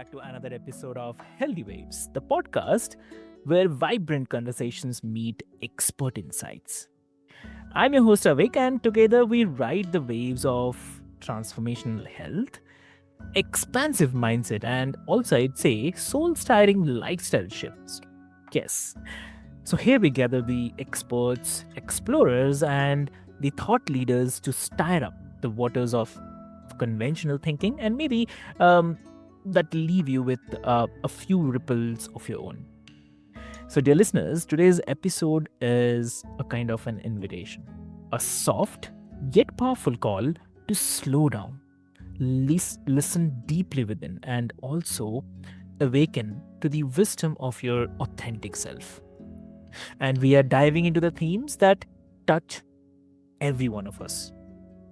back to another episode of Healthy Waves, the podcast where vibrant conversations meet expert insights. I'm your host Avik, and together we ride the waves of transformational health, expansive mindset, and also I'd say soul stirring lifestyle shifts. Yes. So here we gather the experts, explorers, and the thought leaders to stir up the waters of conventional thinking and maybe um, that leave you with a few ripples of your own. So, dear listeners, today's episode is a kind of an invitation, a soft yet powerful call to slow down, listen deeply within, and also awaken to the wisdom of your authentic self. And we are diving into the themes that touch every one of us,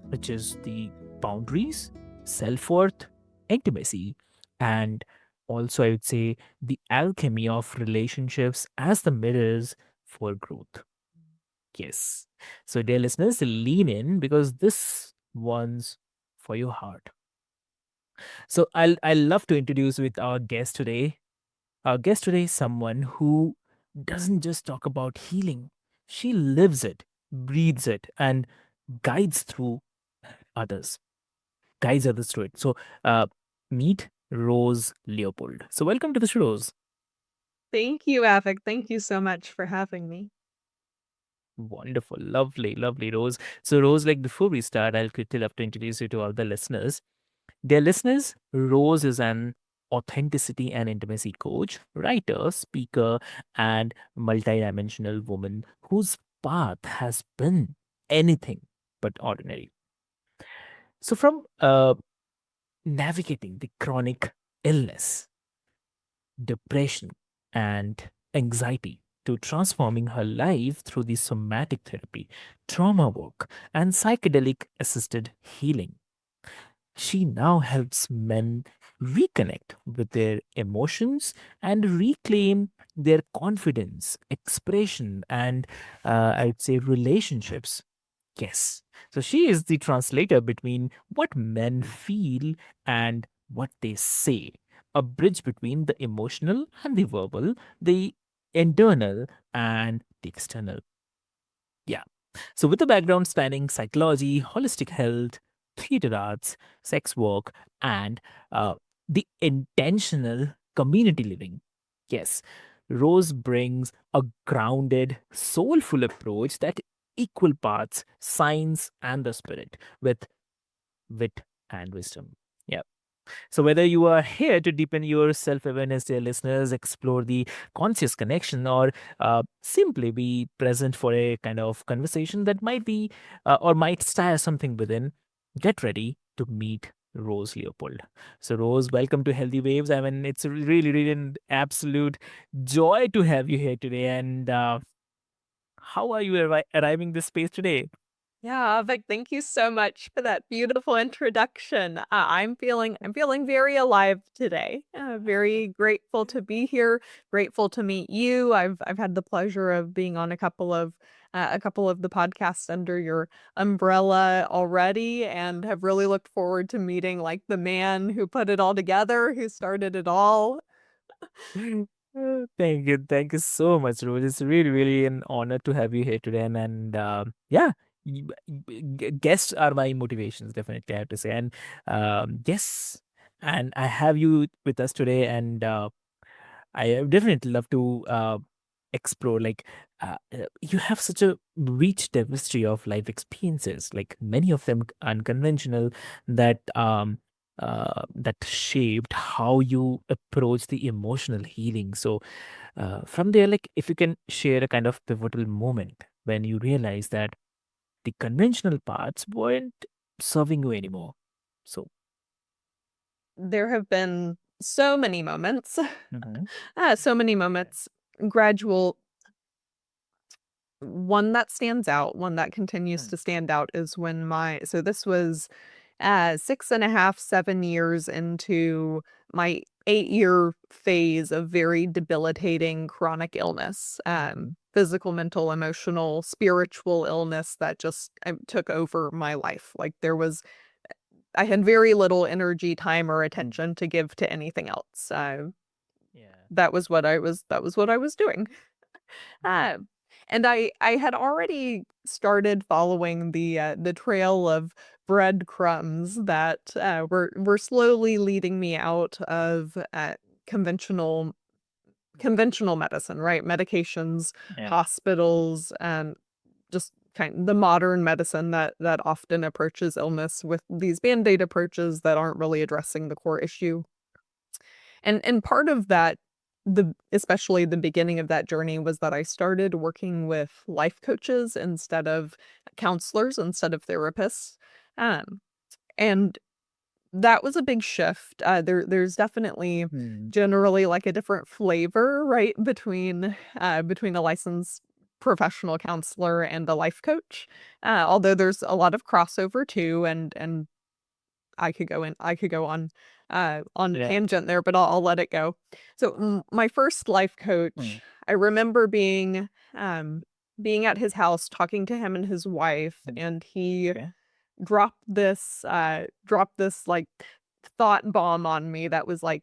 which is the boundaries, self worth, intimacy, and also I would say the alchemy of relationships as the mirrors for growth. Yes. So, dear listeners, lean in because this one's for your heart. So, I'll love to introduce with our guest today. Our guest today is someone who doesn't just talk about healing; she lives it, breathes it, and guides through others. Guides others through it. So, meet Rose Leopold. So, welcome to the show, Rose. Thank you, Avik. Thank you so much for having me. Wonderful, lovely, lovely, Rose. So, Rose, like before we start, I'll quickly love to introduce you to all the listeners. Dear listeners, Rose is an authenticity and intimacy coach, writer, speaker, and multidimensional woman whose path has been anything but ordinary. So, from navigating the chronic illness, depression, and anxiety to transforming her life through the somatic therapy, trauma work, and psychedelic assisted healing. She now helps men reconnect with their emotions and reclaim their confidence, expression, and I'd say relationships. Yes. So she is the translator between what men feel and what they say, a bridge between the emotional and the verbal, the internal and the external. Yeah. So, with a background spanning psychology, holistic health, theater arts, sex work, and uh, the intentional community living. Yes, Rose brings a grounded, soulful approach that equal parts science and the spirit with wit and wisdom. Yeah. So, whether you are here to deepen your self awareness, dear listeners, explore the conscious connection, or simply be present for a kind of conversation that might be or might stir something within, get ready to meet Rose Leopold. So, Rose, welcome to Healthy Waves. I mean, it's really, really an absolute joy to have you here today. And how are you arriving this space today? Yeah, Avik, thank you so much for that beautiful introduction. I'm feeling very alive today. Very grateful to be here. Grateful to meet you. I've had the pleasure of being on a couple of the podcasts under your umbrella already, and have really looked forward to meeting like the man who put it all together, who started it all. Thank you. Thank you so much, Rose. It's really, really an honor to have you here today. And yeah, guests are my motivations, definitely, I have to say. And yes, and I have you with us today. And I definitely love to explore. Like, you have such a rich tapestry of life experiences, like many of them unconventional, that shaped how you approach the emotional healing. So, from there, like, if you can share a kind of pivotal moment when you realize that the conventional paths weren't serving you anymore. So, There have been so many moments. mhm, So many moments. Gradual One that stands out, one that continues mm, to stand out is when this was 6.5, 7 years into my 8-year phase of very debilitating chronic illness, mhm, physical, mental, emotional, spiritual illness that just took over my life. Like, there was I had very little energy, time, or attention to give to anything else. Yeah. That was what I was doing. Uh, and I had already started following the trail of breadcrumbs that were slowly leading me out of conventional conventional medicine, right? Medications, Yeah. hospitals, and just kind of the modern medicine that often approaches illness with these band-aid approaches that aren't really addressing the core issue. And part of that, especially the beginning of that journey, was that I started working with life coaches instead of counselors, instead of therapists. Um, and that was a big shift. There's definitely Hmm. generally like a different flavor, right, between a licensed professional counselor and a life coach. Although there's a lot of crossover too, and I could go on Yeah. tangent there, but I'll let it go. So my first life Hmm. coach, I remember um being at his house talking to him and his wife, Hmm. and he Okay. dropped this like thought bomb on me that was like,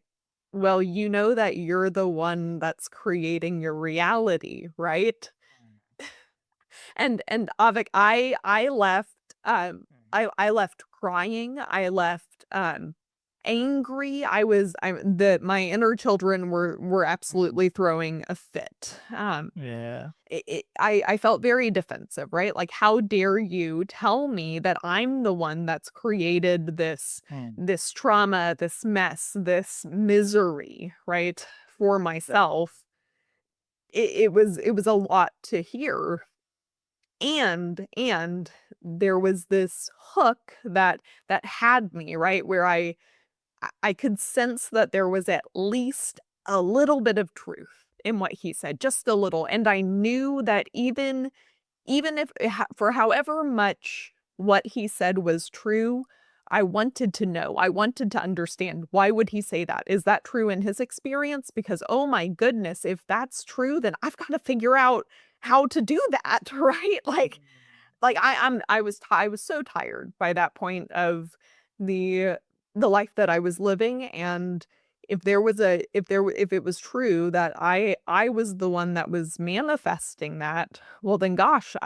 well, you know that you're the one that's creating your reality, right? And Avik, I left I left crying. I left angry. My inner children were Hmm. absolutely throwing a fit. Yeah. I felt very defensive, right? Like, how dare you tell me that I'm the one that's created Hmm. this trauma, this mess, this misery, right? For Yeah. myself. It was a lot to hear. And there was this hook that had me, right? Where I could sense that there was at least a little bit of truth in what he said, just a little, and I knew that even if for however much what he said was true, I wanted to know. I wanted to understand, why would he say that? Is that true in his experience? Because, oh my goodness, if that's true, then I've gotta figure out how to do that, right? Like I was so tired by that point of the the life that I was living, and if it was true that I was the one that was manifesting that, well then gosh,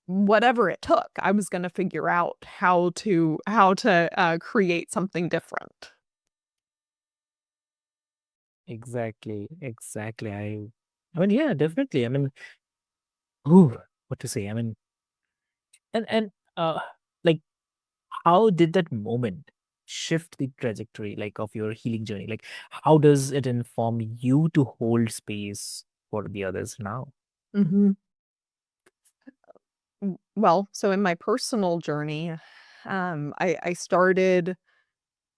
whatever it took, I was going to figure out how to create something different. Exactly. Exactly. I mean, yeah, definitely. I mean, ooh, what to say? I mean, and like, how did that moment shift the trajectory, like, of your healing journey? Like, how does it inform you to hold space for the others now? Mhm. Well, so in my personal journey, I started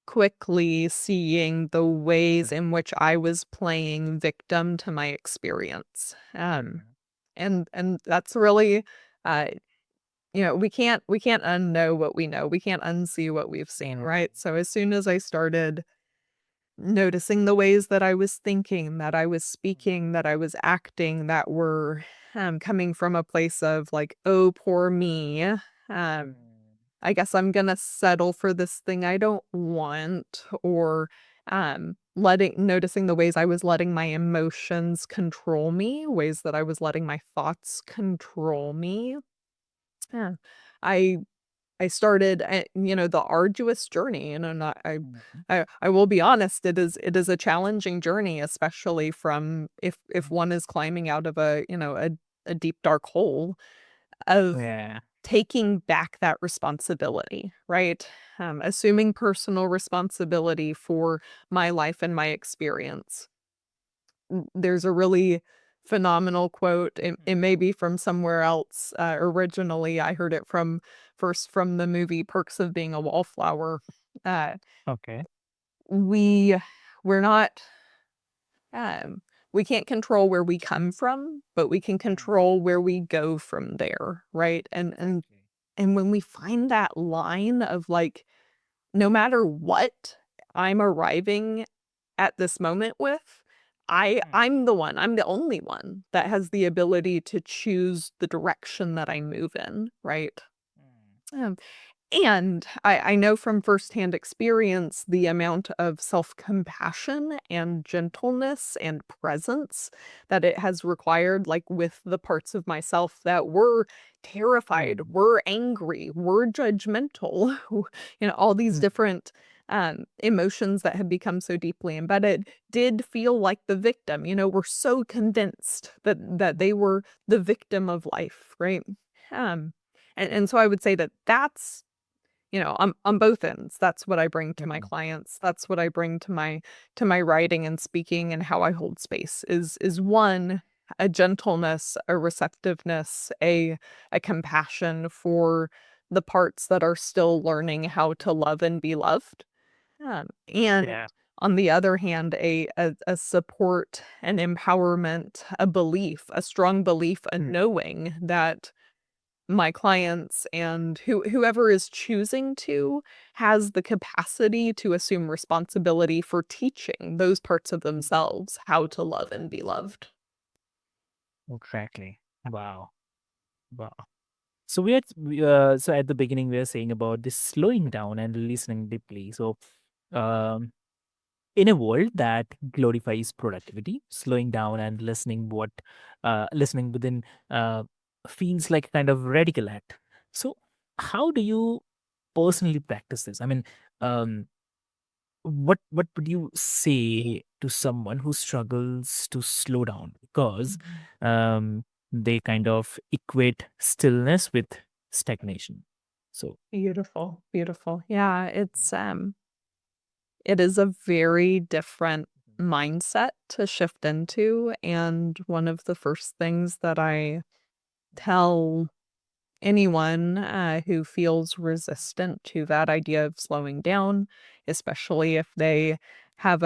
quickly seeing the ways in which I was playing victim to my experience. And that's really, uh, we can't unknow what we know. We can't unsee what we've seen, Mm, right? So as soon as I started noticing the ways that I was thinking, that I was speaking, that I was acting, that were coming from a place of like, oh, poor me. mm, I guess I'm gonna settle for this thing I don't want, or letting noticing the ways I was letting my emotions control me, ways that I was letting my thoughts control me. Yeah. I I started, the arduous journey, not mhm, I will be honest, it is a challenging journey, especially from if mm. one is climbing out of a deep dark hole of Yeah. taking back that responsibility, right? Assuming personal responsibility for my life and my experience. There's a really phenomenal quote. It may be from somewhere else. Originally, I heard it from the movie Perks of Being a Wallflower. Uh, Okay. we we're not we can't control where we come from, but we can Mm, control where we go from there, right? exactly. And when we find that line of like, no matter what I'm arriving at this moment with, Mm, I'm the only one that has the ability to choose the direction that I move in, right? mm, Um, And I know from firsthand experience the amount of self-compassion and gentleness and presence that it has required, like, with the parts of myself that were terrified, Mm, were angry, were judgmental, all these mm, different, emotions that have become so deeply embedded, did feel like the victim, were so convinced that they were the victim of life, right? Um, and so I would say that that's on both ends, that's what I bring to my mm, clients. That's what I bring to my writing and speaking and how I hold space is one, a gentleness, a receptiveness, a compassion for the parts that are still learning how to love and be loved. And yeah. on the other hand, a support, an empowerment, a belief, a strong belief, a Mm, knowing that my clients and whoever is choosing to has the capacity to assume responsibility for teaching those parts of themselves how to love and be loved. exactly. Wow. Wow. So so at the beginning we are saying about this slowing down and listening deeply. So um, in a world that glorifies productivity, slowing down and listening within uh, feels like a kind of radical act. So how do you personally practice this? I mean, um, what would you say to someone who struggles to slow down because Mhm. um, they kind of equate stillness with stagnation? So Beautiful, beautiful. Yeah, it is a very different mindset to shift into, and one of the first things that I tell anyone who feels resistant to that idea of slowing down, especially if they have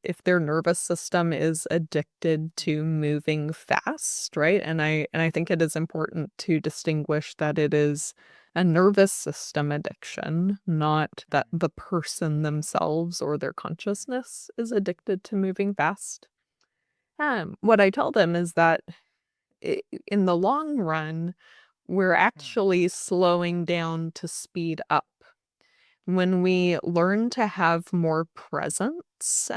if their nervous system is addicted to moving fast, right? And I think it is important to distinguish that it is a nervous system addiction, not that the person themselves or their consciousness is addicted to moving fast. What I tell them is that in the long run, we're actually slowing down to speed up. When we learn to have more presence,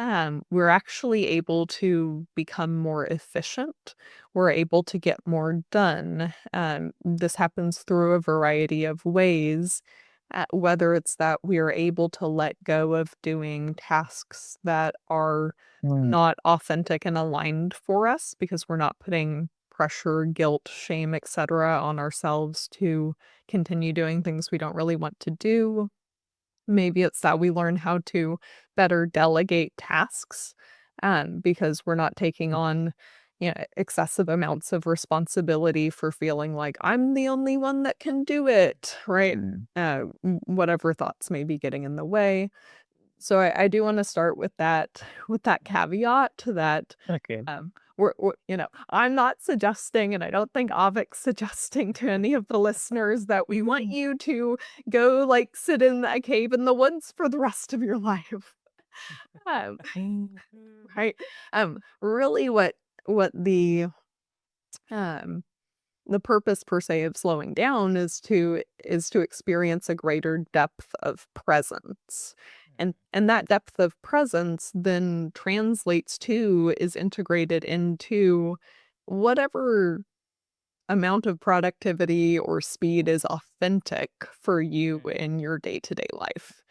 we're actually able to become more efficient. We're able to get more done. This happens through a variety of ways, whether it's that we are able to let go of doing tasks that are mm, not authentic and aligned for us because we're not putting pressure, guilt, shame, etc. on ourselves to continue doing things we don't really want to do. Maybe it's that we learn how to better delegate tasks, because we're not taking on, excessive amounts of responsibility for feeling like I'm the only one that can do it, right? mm, Whatever thoughts may be getting in the way. So I do want to start with that caveat that okay. I'm not suggesting, and I don't think Avik's suggesting to any of the listeners that we want you to go, like, sit in a cave in the woods for the rest of your life. Um, right? Really what um, the purpose per se of slowing down is to experience a greater depth of presence. And that depth of presence then translates to is integrated into whatever amount of productivity or speed is authentic for you in your day-to-day life.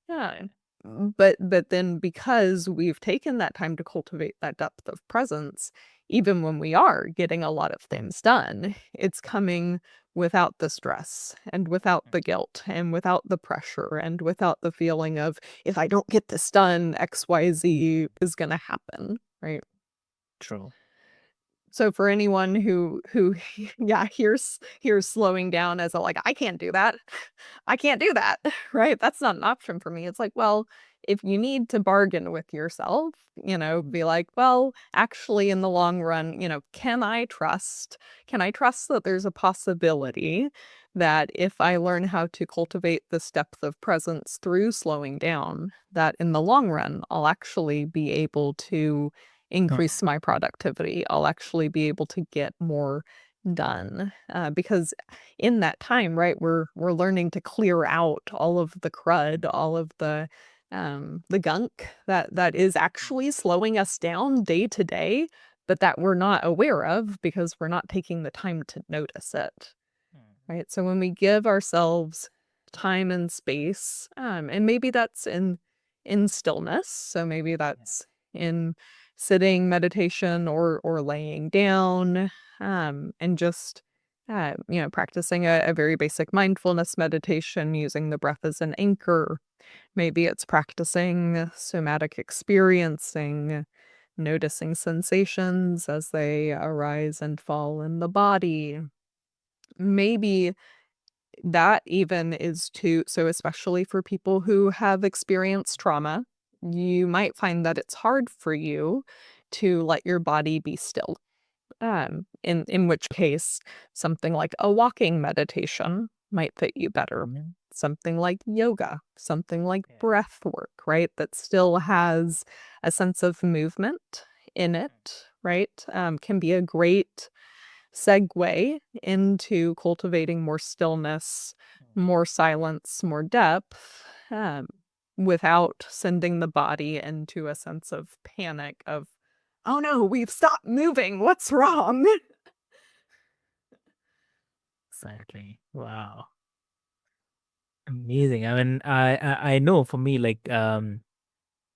Yeah. But then because we've taken that time to cultivate that depth of presence, even when we are getting a lot of things done, it's coming without the stress and without the guilt and without the pressure and without the feeling of if I don't get this done, XYZ is gonna happen, right? True. So for anyone who yeah, here's slowing down as a, like, "I can't do that. I can't do that." Right? That's not an option for me. It's like, well, if you need to bargain with yourself, be like, "Well, actually, in the long run, can I trust that there's a possibility that if I learn how to cultivate this depth of presence through slowing down, that in the long run, I'll actually be able to Mm, increase my productivity. I'll actually be able to get more done, because in that time, right, we're learning to clear out all of the crud, Mm, all of the gunk that is mm, actually slowing us down day to day, but that we're not aware of because we're not taking the time to notice it. mm. Right? So when we give ourselves time and space, and maybe that's in stillness, so maybe Yeah. that's in sitting meditation or laying down, and just practicing a very basic mindfulness meditation using the breath as an anchor. Maybe it's practicing somatic experiencing, noticing sensations as they arise and fall in the body. Maybe that even is too so especially for people who have experienced trauma, you might find that it's hard for you to let your body be still. In which case, something like a walking meditation might fit you better. Mhm. Something like yoga, something like Yeah. breath work, right? That still has a sense of movement in it, right? Can be a great segue into cultivating more stillness, Mm. more silence, more depth, without sending the body into a sense of panic of, "Oh no, we've stopped moving. What's wrong?" Exactly. Wow. Amazing. I mean, I know for me, like,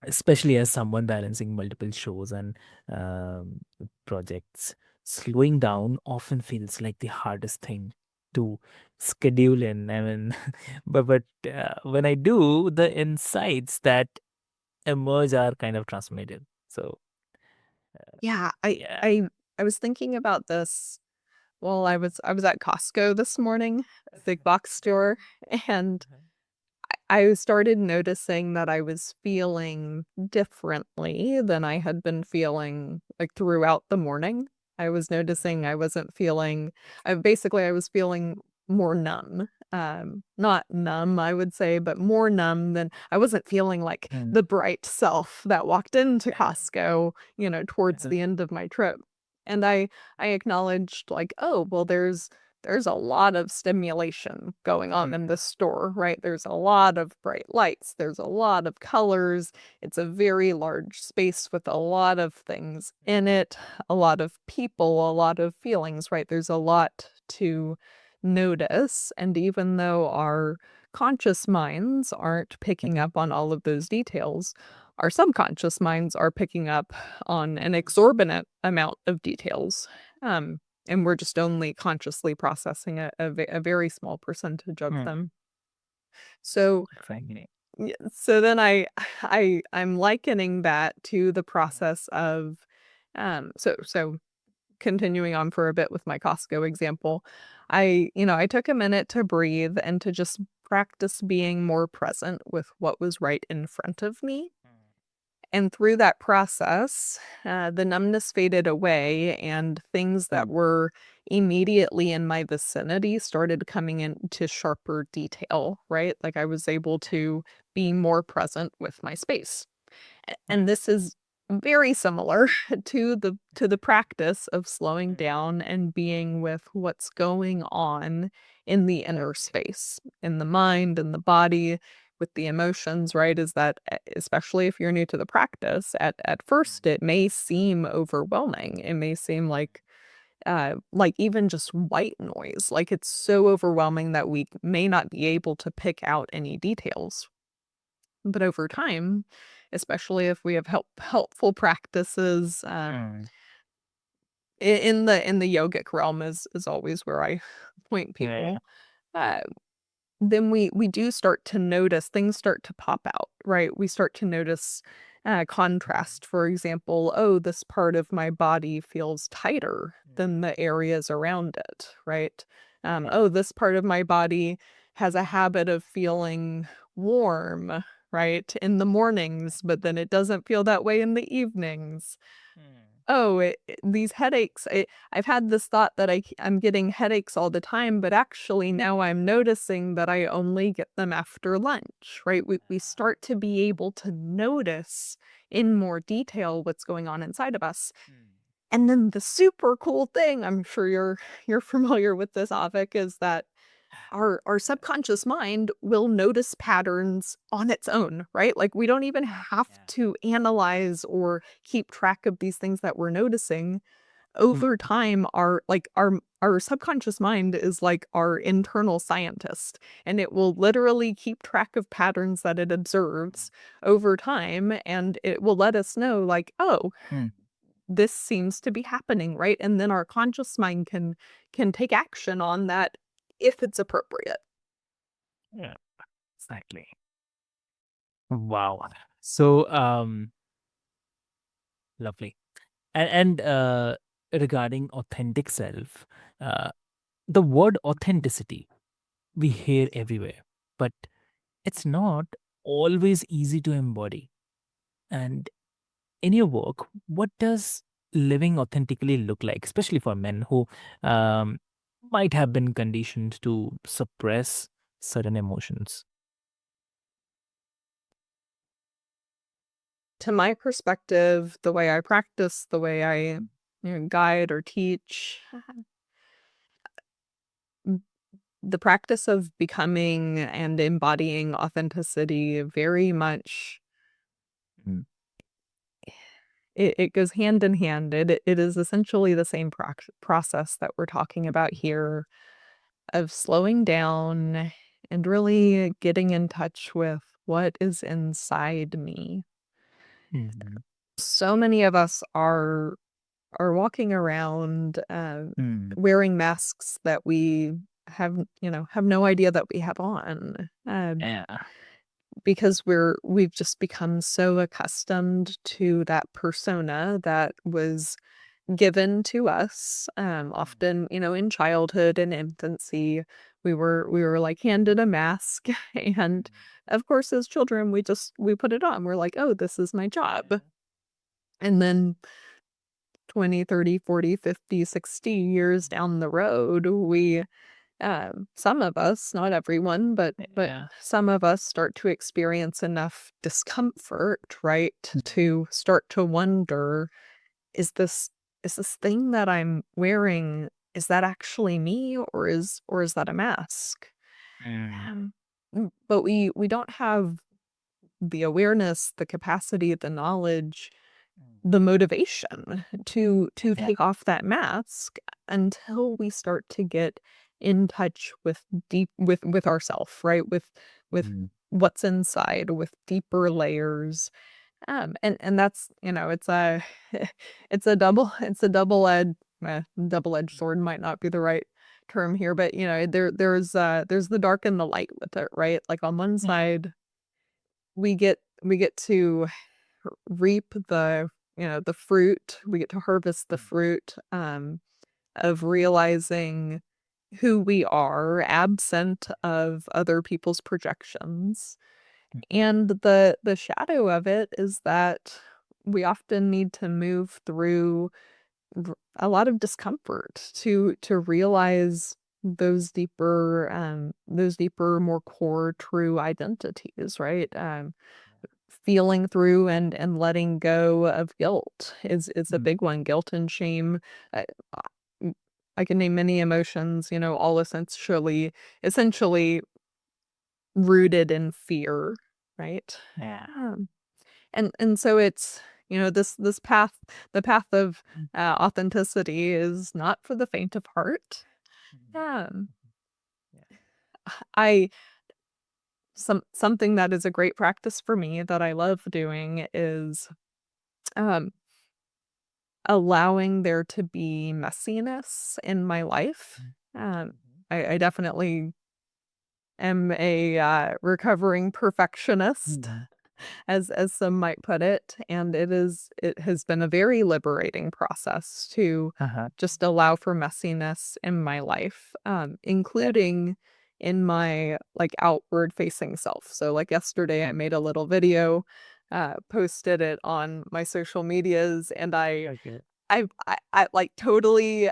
especially as someone balancing multiple shows and um, projects, slowing down often feels like the hardest thing to schedule in. I mean, but when I do, the insights that emerge are kind of transformative. So Yeah, I yeah. I I was thinking about this while I was at Costco this morning, big box store, and I started noticing that I was feeling differently than I had been feeling, like, throughout the morning. I was noticing I wasn't feeling I was feeling more numb. Not numb, I would say, but more numb than I wasn't feeling like Mm. the bright self that walked into Costco, towards Uh-huh. the end of my trip. And I acknowledged like, "Oh, well, there's a lot of stimulation going on Mm. in this store, right? There's a lot of bright lights, there's a lot of colors. It's a very large space with a lot of things in it, a lot of people, a lot of feelings, right? There's a lot to notice. And even though our conscious minds aren't picking up on all of those details, our subconscious minds are picking up on an exorbitant amount of details. Um, and we're just only consciously processing a very small percentage of Mm. them. So, Exactly. so then I'm likening that to the process of, so continuing on for a bit with my Costco example, I took a minute to breathe and to just practice being more present with what was right in front of me. And through that process, the numbness faded away, and things that Mm. were immediately in my vicinity started coming into sharper detail, right? Like I was able to be more present with my space. And this is very similar to the practice of slowing Mm. down and being with what's going on in the inner space, in the mind, in the body, with the emotions, right? Is that especially if you're new to the practice, at first it may seem overwhelming. It may seem like even just white noise, like it's so overwhelming that we may not be able to pick out any details. But over time, especially if we have helpful practices, Mm. in the yogic realm is always where I point Yeah. people, uh, then we do start to notice things start to pop out, right? We start to notice, contrast, for example, "Oh, this part of my body feels tighter than the areas around it," right? Yeah. "Oh, this part of my body has a habit of feeling warm, right, in the mornings, but then it doesn't feel that way in the evenings." Mm. Oh, these headaches, I've had this thought that I'm getting headaches all the time, but actually now I'm noticing that I only get them after lunch, right? We start to be able to notice in more detail what's going on inside of us. Mm. And then the super cool thing, I'm sure you're familiar with this, Avik, is that our subconscious mind will notice patterns on its own, right? Like we don't even have Yeah. to analyze or keep track of these things that we're noticing. Mm, Over time, our subconscious mind is like our internal scientist, and it will literally keep track of patterns that it observes over time, and it will let us know like, oh, mm, this seems to be happening, right? And then our conscious mind can take action on that if it's appropriate. yeah, exactly. Wow. So, lovely. And regarding authentic self, uh, the word authenticity we hear everywhere, but it's not always easy to embody. And in your work, what does living authentically look like, especially for men who um, might have been conditioned to suppress certain emotions? To my perspective, the way I practice, the way I guide or teach, m- the practice of becoming and embodying authenticity very much Mm, it goes hand in hand. It is essentially the same process that we're talking about here of slowing down and really getting in touch with what is inside me. mm, So many of us are walking around, mm. wearing masks that we have no idea that we have on, Yeah. because we've just become so accustomed to that persona that was given to us, often, in childhood and infancy. We were, like, handed a mask, and, of course, as children, we put it on. We're like, "Oh, this is my job." And then 20, 30, 40, 50, 60 years down the road, some of us, not everyone, but Yeah. some of us start to experience enough discomfort, right, Mm, to start to wonder, is this is this thing that I'm wearing, is that actually me, or is that a mask? mm, But we don't have the awareness, the capacity, the knowledge, mm. the motivation to Yeah. take off that mask until we start to get in touch with deep with ourself, right? With Mm, what's inside, with deeper layers. And that's, it's a it's a double-edged sword might not be the right term here, but there's the dark and the light with it, right? Like on one yeah. side, we get to reap the fruit. We get to harvest the Mm, fruit, of realizing who we are absent of other people's projections. mhm, And the shadow of it is that we often need to move through a lot of discomfort to realize those deeper, more core, true identities, right? Feeling through and letting go of guilt is a mm, big one. Guilt and shame. Uh, uh, I can name many emotions, all essentially rooted in fear, right? yeah. Um, and so it's, this path, the path of Mm, authenticity is not for the faint of heart. mhm, Um, yeah. I something that is a great practice for me that I love doing is um allowing there to be messiness in my life. Mm, Um, mhm, I definitely am a recovering perfectionist, mhm. as some might put it, and it has been a very liberating process to Uh-huh. just allow for messiness in my life, including in my like outward facing self. So like yesterday, I made a little video, posted it on my social medias, and Okay. I like totally,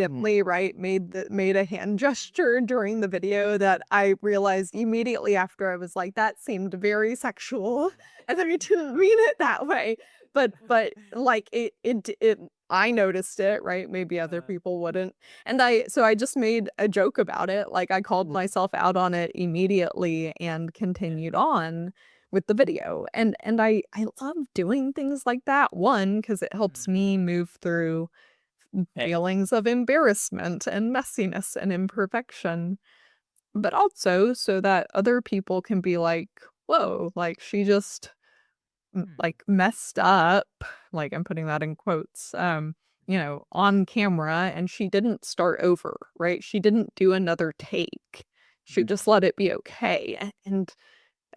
Mm, accidentally, right, made a hand gesture during the video that I realized immediately after. I was like, "That seemed very sexual," and I didn't mean it that way. but, like, it I noticed it, right? Maybe other people wouldn't, and I just made a joke about it, like, I called myself out on it immediately and continued on with the video, and I love doing things like that, one, because it helps me move through Right. feelings of embarrassment and messiness and imperfection, but also so that other people can be like, "Whoa, like, she just like, messed up," like, I'm putting that in quotes, on camera, and she didn't start over, right? She didn't do another take. She just let it be okay, and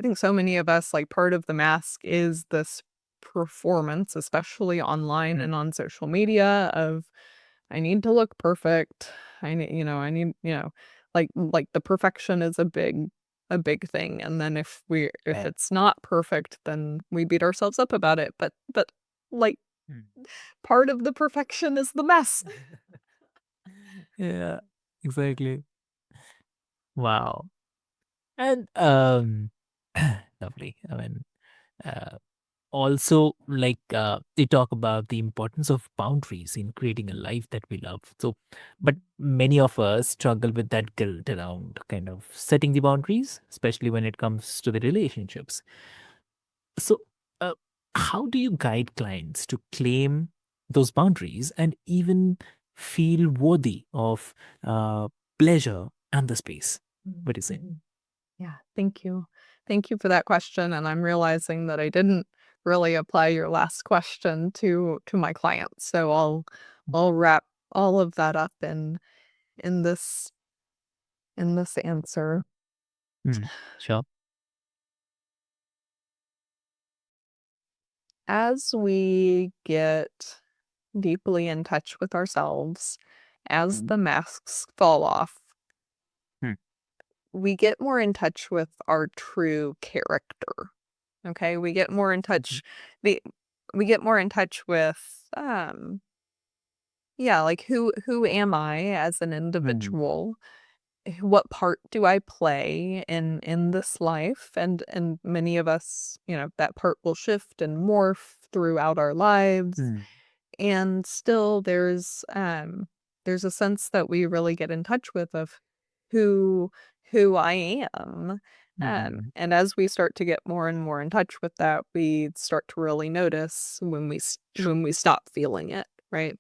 I think so many of us, like, part of the mask is this performance, especially online and on social media of, "I need to look perfect. I need," like, the perfection is a big thing, and then if Right. it's not perfect, then we beat ourselves up about it, but, like, Mm. part of the perfection is the mess. Yeah, exactly. Wow. And lovely. I mean, uh, also they talk about the importance of boundaries in creating a life that we love. So, but many of us struggle with that guilt around kind of setting the boundaries, especially when it comes to the relationships. So, uh, how do you guide clients to claim those boundaries and even feel worthy of uh, pleasure and the space? What do you say? Mhm. Yeah, thank you. Thank you for that question, and I'm realizing that I didn't really apply your last question to my clients, so I'll wrap all of that up in this in this answer. Mm, sure. As we get deeply in touch with ourselves, as the masks fall off, Mm, we get more in touch with our true character. Okay? We get more in mhm, touch we we get more in touch with yeah, like who am I as an mm, individual? What part do I play in this life? And many of us, that part will shift and morph throughout our lives. mm, And still there's a sense that we really get in touch with of who who I am. mhm. And as we start to get more and more in touch with that, we start to really notice when we stop feeling it, right?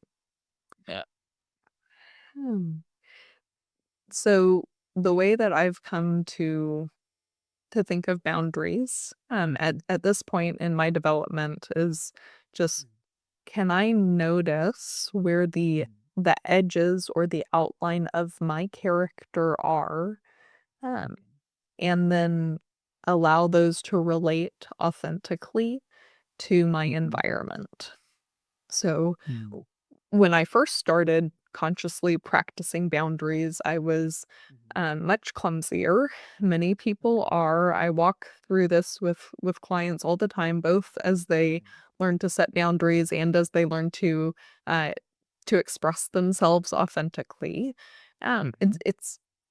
Yeah. Hmm. So the way that I've come to think of boundaries at this point in my development is just, can I notice where the edges or the outline of my character are, um, Okay. and then allow those to relate authentically to my environment. So Mm, when I first started consciously practicing boundaries, I was much clumsier. Many people are. I walk through this with clients all the time, both as they learn to set boundaries and as they learn uh, to express themselves authentically. mhm,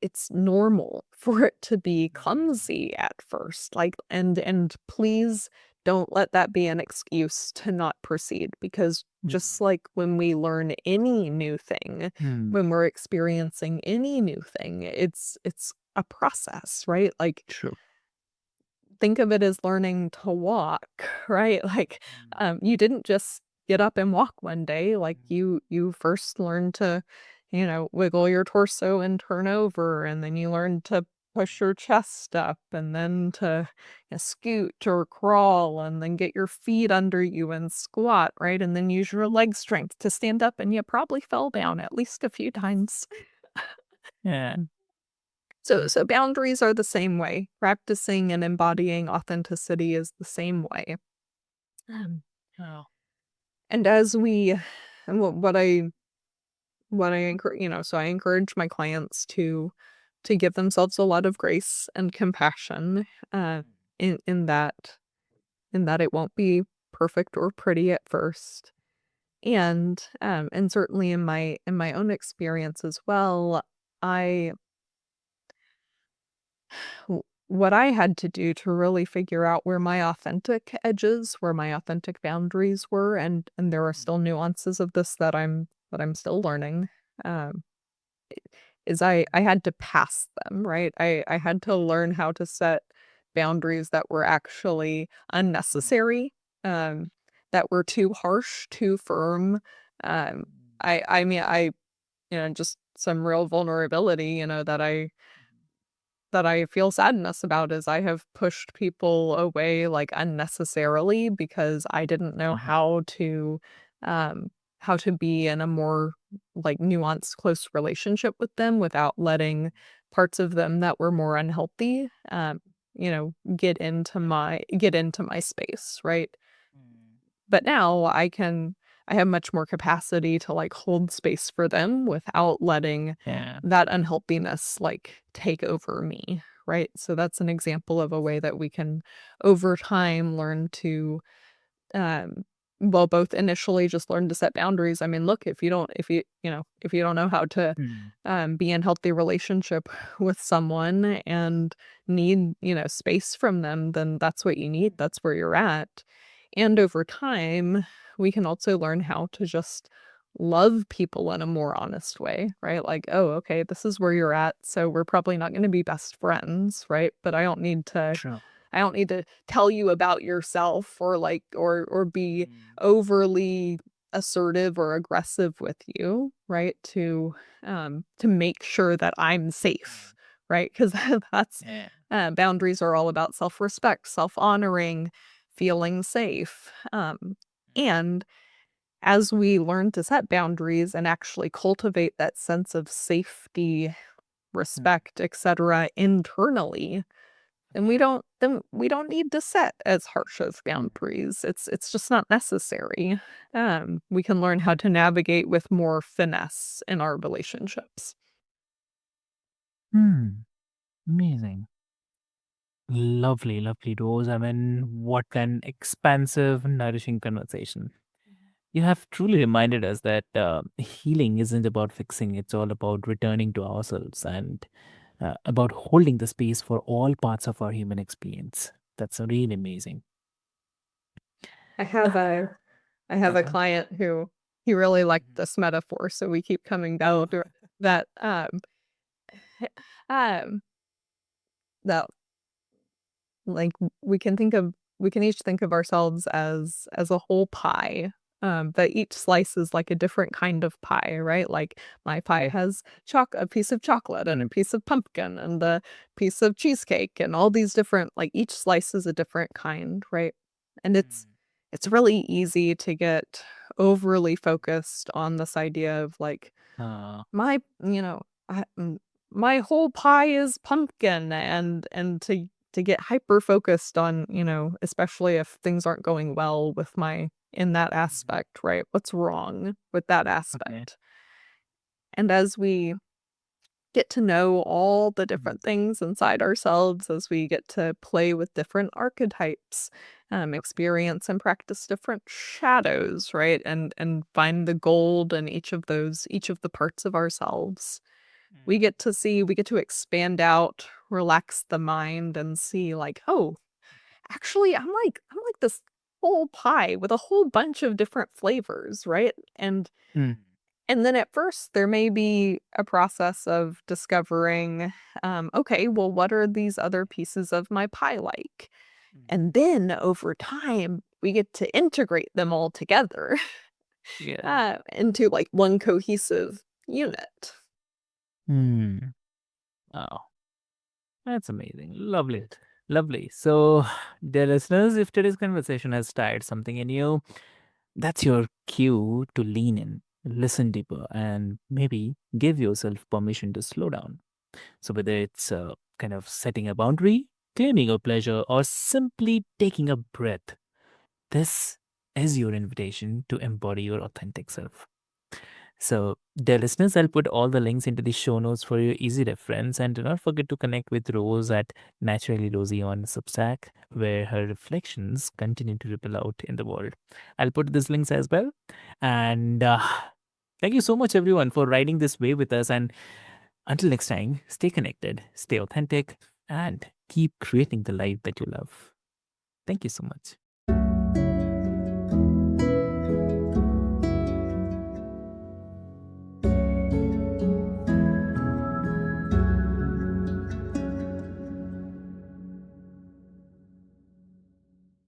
It's normal for it to be clumsy at first, like, and please don't let that be an excuse to not proceed, because mm, just like when we learn any new thing, mm. when we're experiencing any new thing, it's a process, right? Like, True. think of it as learning to walk, right? Like, you didn't just get up and walk one day. Like, you first learn to, wiggle your torso and turn over, and then you learn to push your chest up, and then to scoot or crawl, and then get your feet under you and squat, right? And then use your leg strength to stand up, and you probably fell down at least a few times. Yeah. So boundaries are the same way. Practicing and embodying authenticity is the same way. Um, Oh. and as we and what I encourage, so I encourage my clients to give themselves a lot of grace and compassion, in in that it won't be perfect or pretty at first. And certainly in my own experience as well, I what I had to do to really figure out where my authentic edges, where my authentic boundaries were, and there are still nuances of this that I'm still learning, um, is I had to pass them, right? I had to learn how to set boundaries that were actually unnecessary, um, that were too harsh, too firm. Um, I mean, just some real vulnerability, that I feel sadness about is I have pushed people away, like, unnecessarily because I didn't know um, how to be in a more, like, nuanced, close relationship with them without letting parts of them that were more unhealthy, get into my space, right? But now I have much more capacity to, like, hold space for them without letting Yeah. that unhealthiness, like, take over me, right? So that's an example of a way that we can, over time, learn to, um well, both initially just learn to set boundaries. I mean, look, if you don't know how to, Mm. be in healthy relationship with someone and need, space from them, then that's what you need, that's where you're at. And over time, we can also learn how to just love people in a more honest way, right? Like, "Oh, okay, this is where you're at, so we're probably not gonna be best friends," right? But True. I don't need to tell you about yourself or, like, or be overly assertive or aggressive with you, right? To make sure that I'm safe, right? 'Cause that's Yeah. boundaries are all about self-respect, self-honoring, feeling safe, and as we learn to set boundaries and actually cultivate that sense of safety, Mm. respect, etcetera, internally, then we don't need to set as harsh of Mm. boundaries. It's just not necessary. We can learn how to navigate with more finesse in our relationships. Hmm. Amazing. Lovely, lovely, Rose. I mean, what an expansive, nourishing conversation. You have truly reminded us that healing isn't about fixing, it's all about returning to ourselves and about holding the space for all parts of our human experience. That's really amazing. I have a I have a Uh-huh. client who he really liked this metaphor, so we keep coming down to that um that like, we can each think of ourselves as a whole pie, but each slice is like a different kind of pie, right? Like, my pie has a piece of chocolate and a piece of pumpkin and a piece of cheesecake and all these different, like, each slice is a different kind, right? And it's really easy to get overly focused on this idea of, like, Uh, my you know, my whole pie is pumpkin, and to get hyper focused on, especially if things aren't going well with my in that aspect, right? What's wrong with that okay. aspect? And as we get to know all the Mm. different things inside ourselves, as we get to play with different archetypes, experience and practice different shadows, right? And find the gold in each of the parts of ourselves. We get to expand out, relax the mind, and see, like, "Oh, actually, I'm like this whole pie with a whole bunch of different flavors," right? Mm. And then at first, there may be a process of discovering, "Okay, well, what are these other pieces of my pie like?" And then over time, we get to integrate them all together, Yeah. into, like, one cohesive unit. Hmm. Oh, that's amazing. Lovely. Lovely. So, dear listeners, if today's conversation has stirred something in you, that's your cue to lean in, listen deeper, and maybe give yourself permission to slow down. So, whether it's kind of setting a boundary, claiming a pleasure, or simply taking a breath, this is your invitation to embody your authentic self. So, dear listeners, I'll put all the links into the show notes for your easy reference. And do not forget to connect with Rose at Naturally Rosie on Substack, where her reflections continue to ripple out in the world. I'll put these links as well. And thank you so much, everyone, for riding this wave with us. And until next time, stay connected, stay authentic, and keep creating the life that you love. Thank you so much.